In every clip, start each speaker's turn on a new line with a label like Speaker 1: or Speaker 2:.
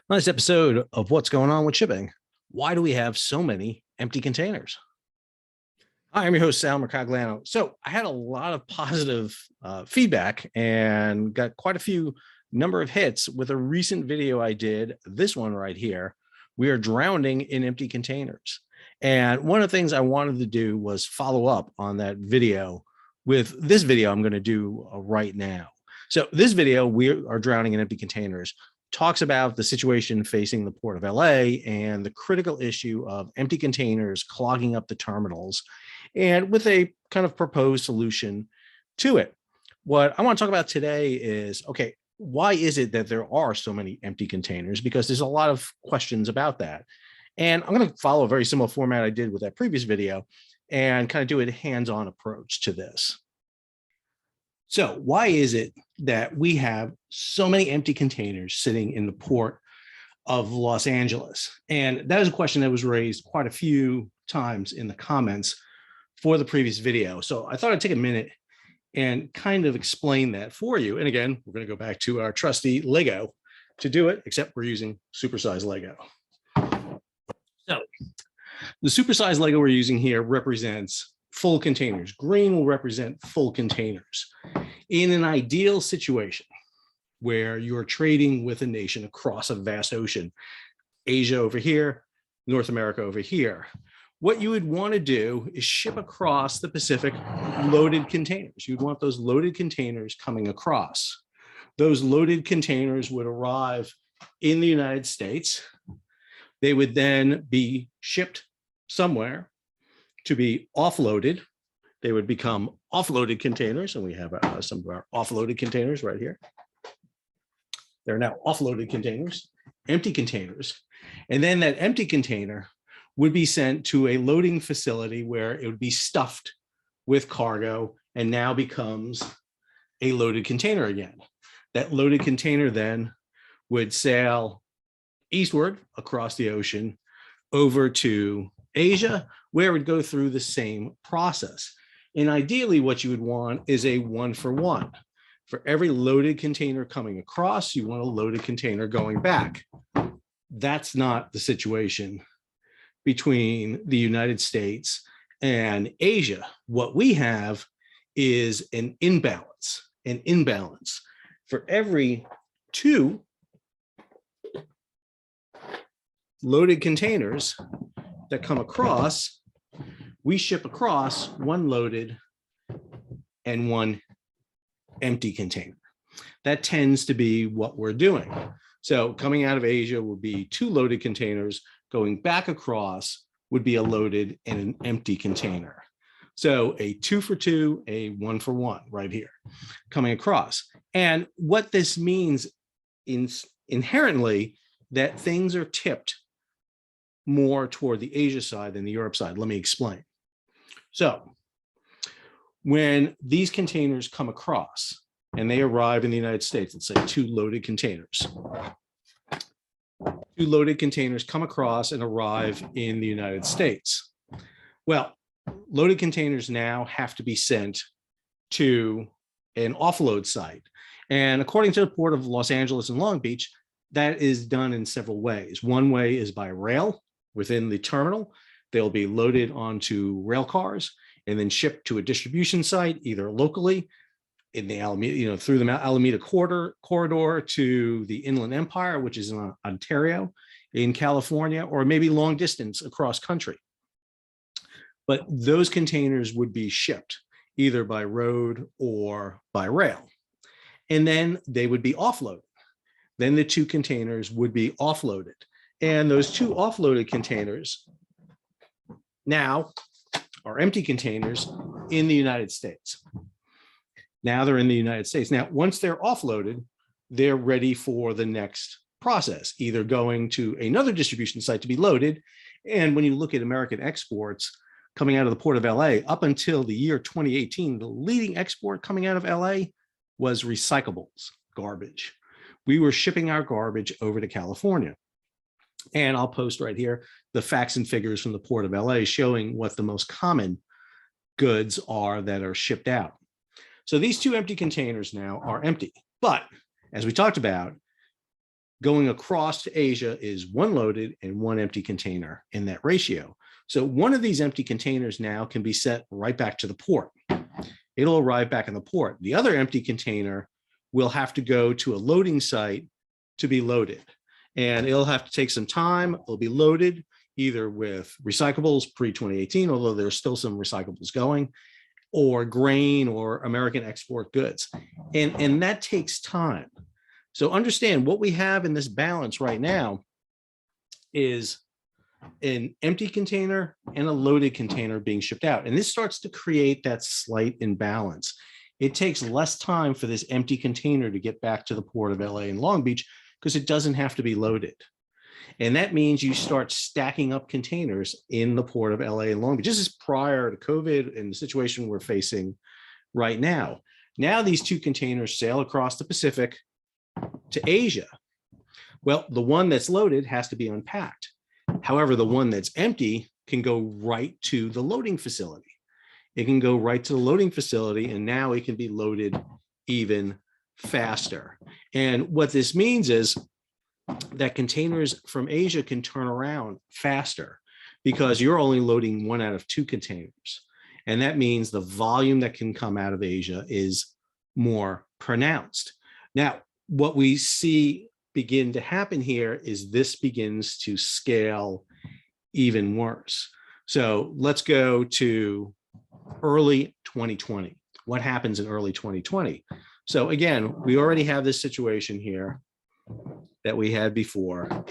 Speaker 1: On this episode of What's Going On with Shipping, why do we have so many empty containers? Hi, I'm your host, Sal Mercogliano. So I had a lot of positive feedback and got quite a few number of hits with a recent video I did, this one right here. We are drowning in empty containers. And one of the things I wanted to do was follow up on that video with this video I'm going to do right now. So this video, we are drowning in empty containers, talks about the situation facing the Port of LA and the critical issue of empty containers clogging up the terminals, and with a kind of proposed solution to it. What I want to talk about today is, okay, why is it that there are so many empty containers? Because there's a lot of questions about that. And I'm going to follow a very similar format I did with that previous video and kind of do a hands-on approach to this. So why is it that we have so many empty containers sitting in the port of Los Angeles? And that is a question that was raised quite a few times in the comments for the previous video. So I thought I'd take a minute and kind of explain that for you. And again, we're going to go back to our trusty Lego to do it, except we're using supersized Lego. So the supersized Lego we're using here represents full containers. Green will represent full containers. In an ideal situation where you're trading with a nation across a vast ocean, Asia over here, North America over here, what you would want to do is ship across the Pacific loaded containers. You'd want those loaded containers coming across. Those loaded containers would arrive in the United States. They would then be shipped somewhere to be offloaded. They would become offloaded containers, and we have some of our offloaded containers right here. They're now offloaded containers, empty containers, and then that empty container would be sent to a loading facility where it would be stuffed with cargo and now becomes a loaded container again. That loaded container then would sail eastward across the ocean over to Asia, where it would go through the same process. And ideally, what you would want is a 1-for-1. For every loaded container coming across, you want a loaded container going back. That's not the situation between the United States and Asia. What we have is an imbalance. For every 2 loaded containers that come across, we ship across 1 loaded and 1 empty container. That tends to be what we're doing. So coming out of Asia would be 2 loaded containers, going back across would be a loaded and an empty container. So a 2-for-2, a 1-for-1 right here coming across. And what this means inherently, that things are tipped more toward the Asia side than the Europe side. Let me explain. So when these containers come across and they arrive in the United States, let's say 2 loaded containers. 2 loaded containers come across and arrive in the United States. Well, loaded containers now have to be sent to an offload site. And according to the Port of Los Angeles and Long Beach, that is done in several ways. One way is by rail within the terminal. They'll be loaded onto rail cars and then shipped to a distribution site, either locally in the Alameda, through the Alameda corridor to the Inland Empire, which is in Ontario, in California, or maybe long distance across country. But those containers would be shipped either by road or by rail. And then they would be offloaded. Then the 2 containers would be offloaded. And those 2 offloaded containers now are empty containers in the United States. Now they're in the United States. Now, once they're offloaded, they're ready for the next process, either going to another distribution site to be loaded. And when you look at American exports coming out of the Port of LA, up until the year 2018, the leading export coming out of LA was recyclables, garbage. We were shipping our garbage over to California. And I'll post right here the facts and figures from the Port of LA showing what the most common goods are that are shipped out. So these 2 empty containers now are empty. But as we talked about, going across to Asia is one loaded and one empty container in that ratio. So one of these empty containers now can be sent right back to the port. It'll arrive back in the port. The other empty container will have to go to a loading site to be loaded. And it'll have to take some time. It'll be loaded either with recyclables pre-2018, although there's still some recyclables going, or grain or American export goods. And that takes time. So understand what we have in this balance right now is an empty container and a loaded container being shipped out. And this starts to create that slight imbalance. It takes less time for this empty container to get back to the port of LA and Long Beach because it doesn't have to be loaded. And that means you start stacking up containers in the port of LA and Long Beach. This is prior to COVID and the situation we're facing right now. Now these two containers sail across the Pacific to Asia. Well, the one that's loaded has to be unpacked. However, the one that's empty can go right to the loading facility. It can go right to the loading facility, and now it can be loaded even faster. And what this means is that containers from Asia can turn around faster because you're only loading one out of two containers. And that means the volume that can come out of Asia is more pronounced. Now, what we see begin to happen here is this begins to scale even worse. So let's go to early 2020. What happens in early 2020? So again, we already have this situation here that we had before.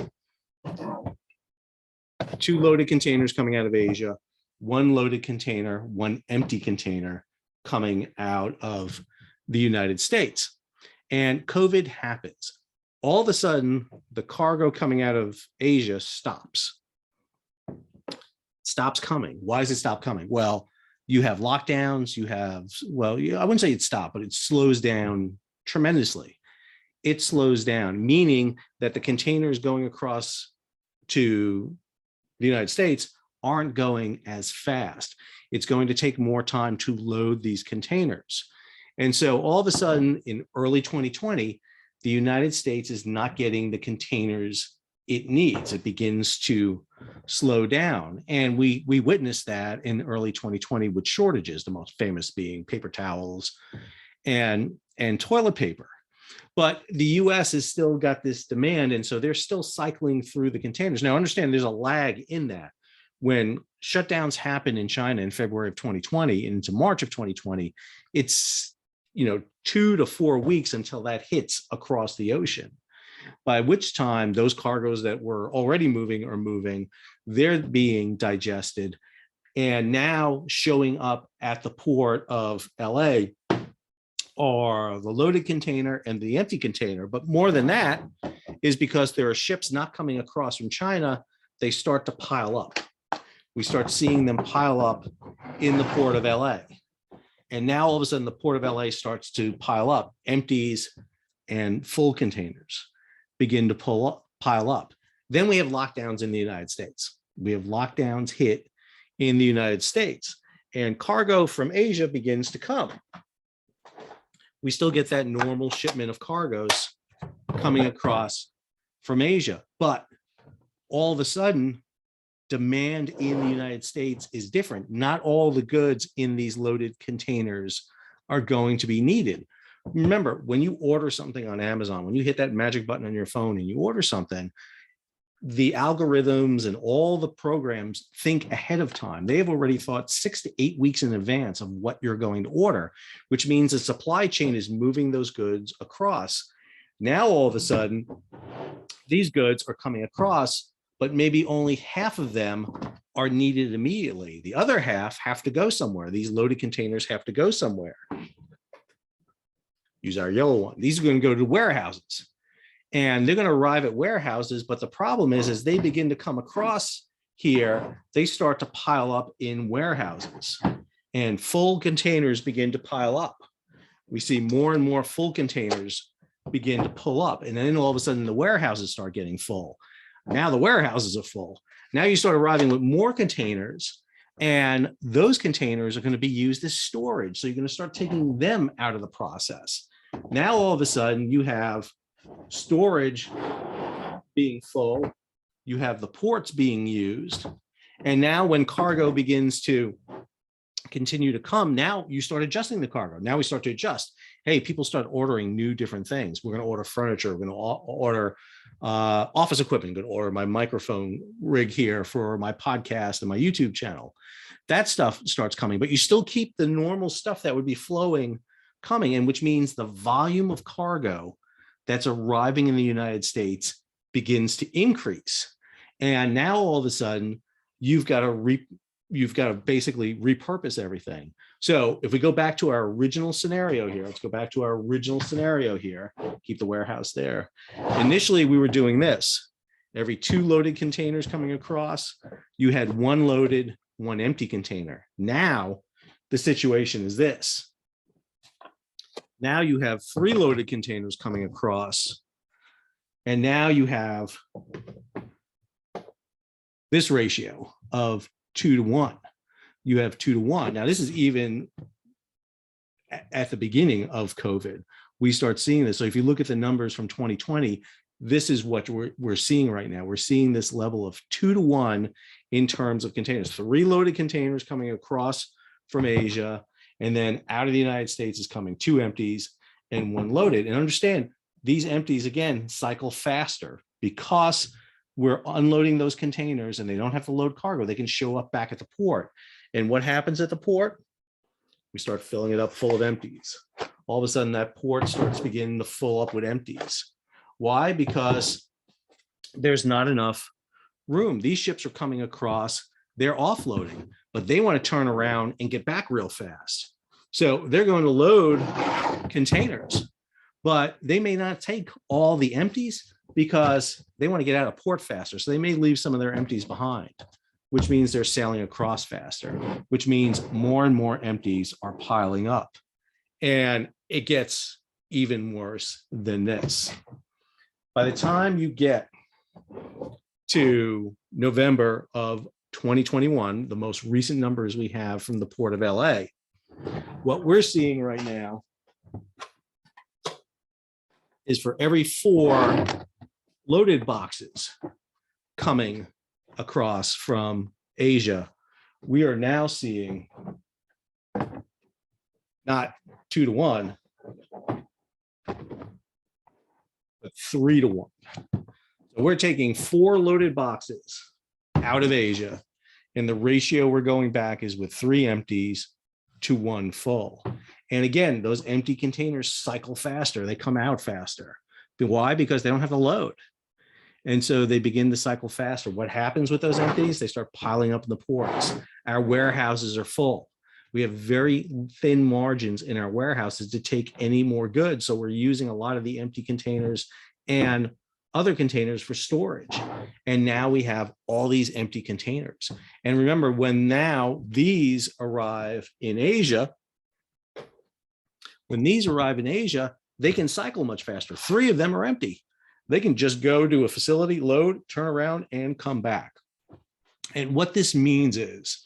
Speaker 1: Two loaded containers coming out of Asia, one loaded container, one empty container coming out of the United States. And COVID happens. All of a sudden, the cargo coming out of Asia stops coming. Why does it stop coming? Well, you have lockdowns, you have, well, I wouldn't say it stopped, but it slows down tremendously. It slows down, meaning that the containers going across to the United States aren't going as fast. It's going to take more time to load these containers. And so all of a sudden in early 2020, the United States is not getting the containers it needs. It begins to slow down. And we witnessed that in early 2020 with shortages, the most famous being paper towels and toilet paper. But the US has still got this demand. And so they're still cycling through the containers. Now, understand there's a lag in that. When shutdowns happen in China in February of 2020 into March of 2020, it's 2 to 4 weeks until that hits across the ocean, by which time those cargoes that were already moving are moving, they're being digested, and now showing up at the port of LA are the loaded container and the empty container. But more than that is because there are ships not coming across from China, they start to pile up. We start seeing them pile up in the port of LA. And now all of a sudden the port of LA starts to pile up. Empties and full containers begin to pile up. Then we have lockdowns in the United States. We have lockdowns hit in the United States, and cargo from Asia begins to come. We still get that normal shipment of cargoes coming across from Asia, but all of a sudden, demand in the United States is different. Not all the goods in these loaded containers are going to be needed. Remember, when you order something on Amazon, when you hit that magic button on your phone and you order something, the algorithms and all the programs think ahead of time. They have already thought 6 to 8 weeks in advance of what you're going to order, which means the supply chain is moving those goods across. Now, all of a sudden, these goods are coming across, but maybe only half of them are needed immediately. The other half have to go somewhere. These loaded containers have to go somewhere. Use our yellow one. These are going to go to warehouses, and they're going to arrive at warehouses. But the problem is, as they begin to come across here, they start to pile up in warehouses, and full containers begin to pile up. We see more and more full containers begin to pull up, and then all of a sudden the warehouses start getting full. Now the warehouses are full. Now you start arriving with more containers, and those containers are going to be used as storage. So you're going to start taking them out of the process. Now all of a sudden you have storage being full, you have the ports being used. And now when cargo begins to continue to come, now you start adjusting the cargo. Now we start to adjust. Hey, people start ordering new different things. We're going to order furniture. We're going to order office equipment. I'm going to order my microphone rig here for my podcast and my YouTube channel. That stuff starts coming, but you still keep the normal stuff that would be flowing coming, and which means the volume of cargo that's arriving in the United States begins to increase. And now all of a sudden, you've got to basically repurpose everything. So if we go back to our original scenario here, let's go back to our original scenario here, keep the warehouse there. Initially, we were doing this. Every 2 loaded containers coming across, you had 1 loaded, 1 empty container. Now, the situation is this. Now you have 3 loaded containers coming across, and now you have this ratio of 2 to 1. You have 2 to 1. Now, this is even at the beginning of COVID. We start seeing this. So if you look at the numbers from 2020, this is what we're seeing right now. We're seeing this level of 2 to 1 in terms of containers. 3 loaded containers coming across from Asia, and then out of the United States is coming 2 empties and 1 loaded. And understand, these empties, again, cycle faster because we're unloading those containers and they don't have to load cargo. They can show up back at the port. And what happens at the port? We start filling it up full of empties. All of a sudden, that port starts beginning to fill up with empties. Why? Because there's not enough room. These ships are coming across, they're offloading, but they want to turn around and get back real fast. So they're going to load containers, but they may not take all the empties because they want to get out of port faster. So they may leave some of their empties behind, which means they're sailing across faster, which means more and more empties are piling up. And it gets even worse than this. By the time you get to November of 2021, the most recent numbers we have from the Port of LA, what we're seeing right now is for every 4 loaded boxes coming across from Asia, we are now seeing not 2 to 1, but 3 to 1. So we're taking 4 loaded boxes out of Asia, and the ratio we're going back is with 3 empties to 1 full. And again, those empty containers cycle faster. They come out faster. Why? Because they don't have to load. And so they begin to cycle faster. What happens with those empties? They start piling up in the ports. Our warehouses are full. We have very thin margins in our warehouses to take any more goods. So we're using a lot of the empty containers and other containers for storage. And now we have all these empty containers. And remember, when now these arrive in Asia, they can cycle much faster. 3 of them are empty. They can just go to a facility, load, turn around, and come back. And what this means is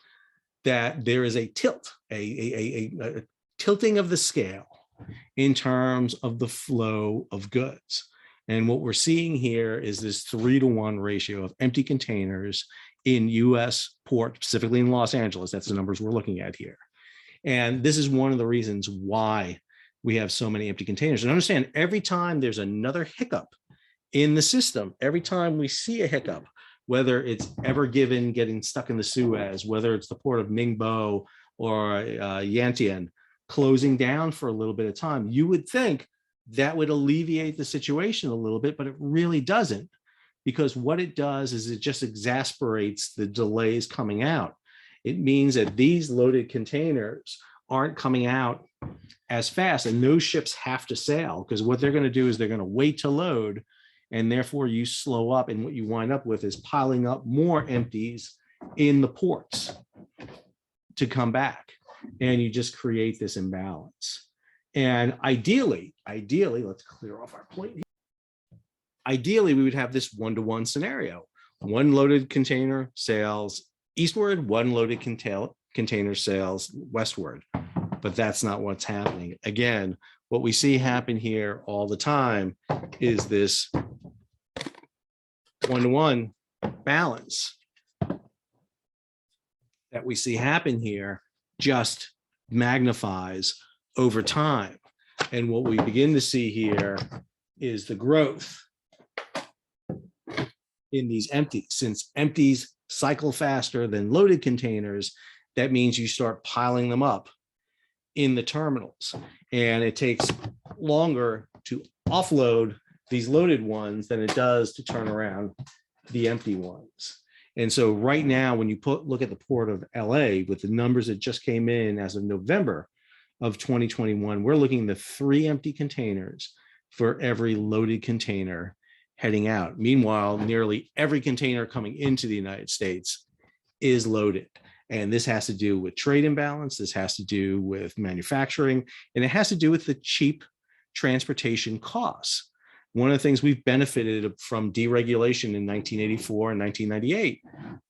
Speaker 1: that there is a tilt, a tilting of the scale in terms of the flow of goods. And what we're seeing here is this 3 to 1 ratio of empty containers in US port, specifically in Los Angeles. That's the numbers we're looking at here. And this is one of the reasons why we have so many empty containers. And understand, every time there's another hiccup in the system, every time we see a hiccup, whether it's Ever Given getting stuck in the Suez, whether it's the port of Ningbo or Yantian closing down for a little bit of time, you would think that would alleviate the situation a little bit, but it really doesn't, because what it does is it just exasperates the delays coming out. It means that these loaded containers aren't coming out as fast, and those ships have to sail, because what they're going to do is they're going to wait to load, and therefore you slow up, and what you wind up with is piling up more empties in the ports to come back, and you just create this imbalance. And ideally, let's clear off our plate. Ideally, we would have this 1-to-1 scenario. 1 loaded container sails eastward, 1 loaded container sails westward. But that's not what's happening. Again, what we see happen here all the time is this one-to-one balance that we see happen here just magnifies over time. And what we begin to see here is the growth in these empties. Since empties cycle faster than loaded containers, that means you start piling them up in the terminals. And it takes longer to offload these loaded ones than it does to turn around the empty ones. And so right now, when you look at the Port of LA with the numbers that just came in as of November of 2021, we're looking at 3 empty containers for every loaded container heading out. Meanwhile, nearly every container coming into the United States is loaded. And this has to do with trade imbalance. This has to do with manufacturing, and it has to do with the cheap transportation costs. One of the things we've benefited from deregulation in 1984 and 1998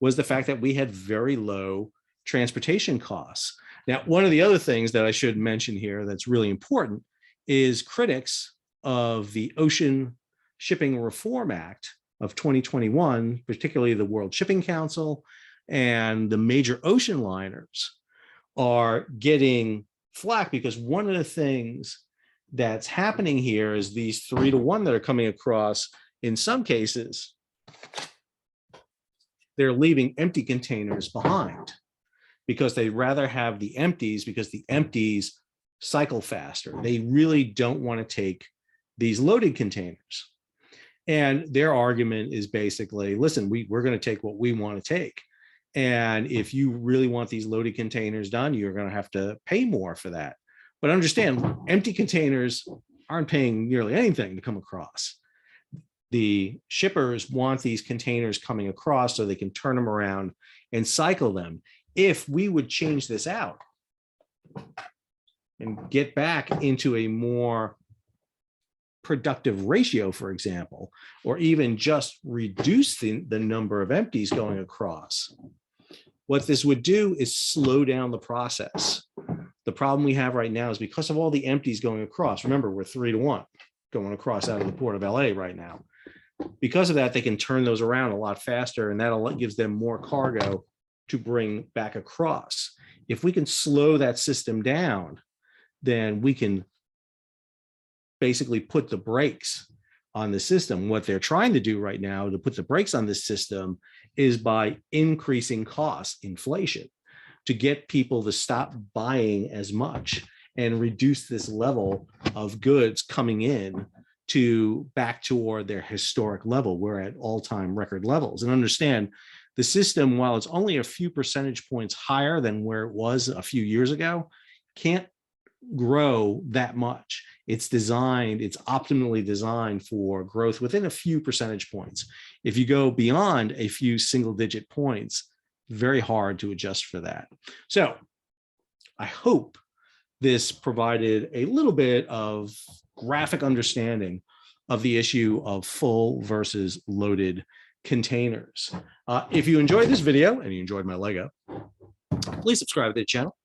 Speaker 1: was the fact that we had very low transportation costs. Now, one of the other things that I should mention here that's really important is critics of the Ocean Shipping Reform Act of 2021, particularly the World Shipping Council and the major ocean liners, are getting flack because one of the things that's happening here is these 3-to-1 that are coming across. In some cases, they're leaving empty containers behind because they'd rather have the empties, because the empties cycle faster. They really don't want to take these loaded containers. And their argument is basically, listen, we're going to take what we want to take. And if you really want these loaded containers done, you're going to have to pay more for that. But understand, empty containers aren't paying nearly anything to come across. The shippers want these containers coming across so they can turn them around and cycle them. If we would change this out and get back into a more productive ratio, for example, or even just reduce the number of empties going across, what this would do is slow down the process. The problem we have right now is because of all the empties going across. Remember, we're 3-to-1 going across out of the Port of LA right now. Because of that, they can turn those around a lot faster, and that gives them more cargo to bring back across. If we can slow that system down, then we can basically put the brakes on the system. What they're trying to do right now to put the brakes on this system is by increasing costs, inflation, to get people to stop buying as much and reduce this level of goods coming in to back toward their historic level. We're at all-time record levels. And understand, the system, while it's only a few percentage points higher than where it was a few years ago, can't grow that much. It's optimally designed for growth within a few percentage points. If you go beyond a few single-digit points, very hard to adjust for that. So I hope this provided a little bit of graphic understanding of the issue of full versus loaded containers. If you enjoyed this video and you enjoyed my Lego, please subscribe to the channel.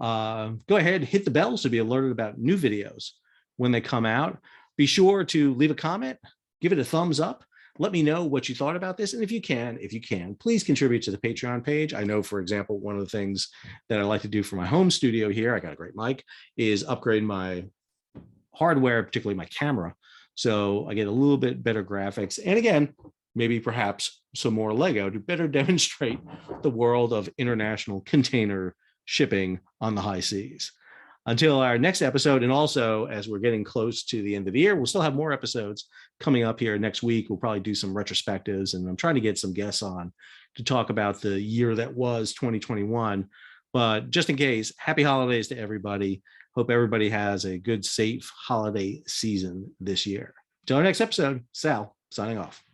Speaker 1: Go ahead, hit the bell to be alerted about new videos when they come out. Be sure to leave a comment, give it a thumbs up. Let me know what you thought about this. And if you can, please contribute to the Patreon page. I know, for example, one of the things that I like to do for my home studio here, I got a great mic, is upgrade my hardware, particularly my camera. So I get a little bit better graphics. And again, maybe perhaps some more Lego to better demonstrate the world of international container shipping on the high seas. Until our next episode, and also as we're getting close to the end of the year, we'll still have more episodes coming up here next week. We'll probably do some retrospectives, and I'm trying to get some guests on to talk about the year that was 2021. But just in case, happy holidays to everybody. Hope everybody has a good, safe holiday season this year. Until our next episode, Sal, signing off.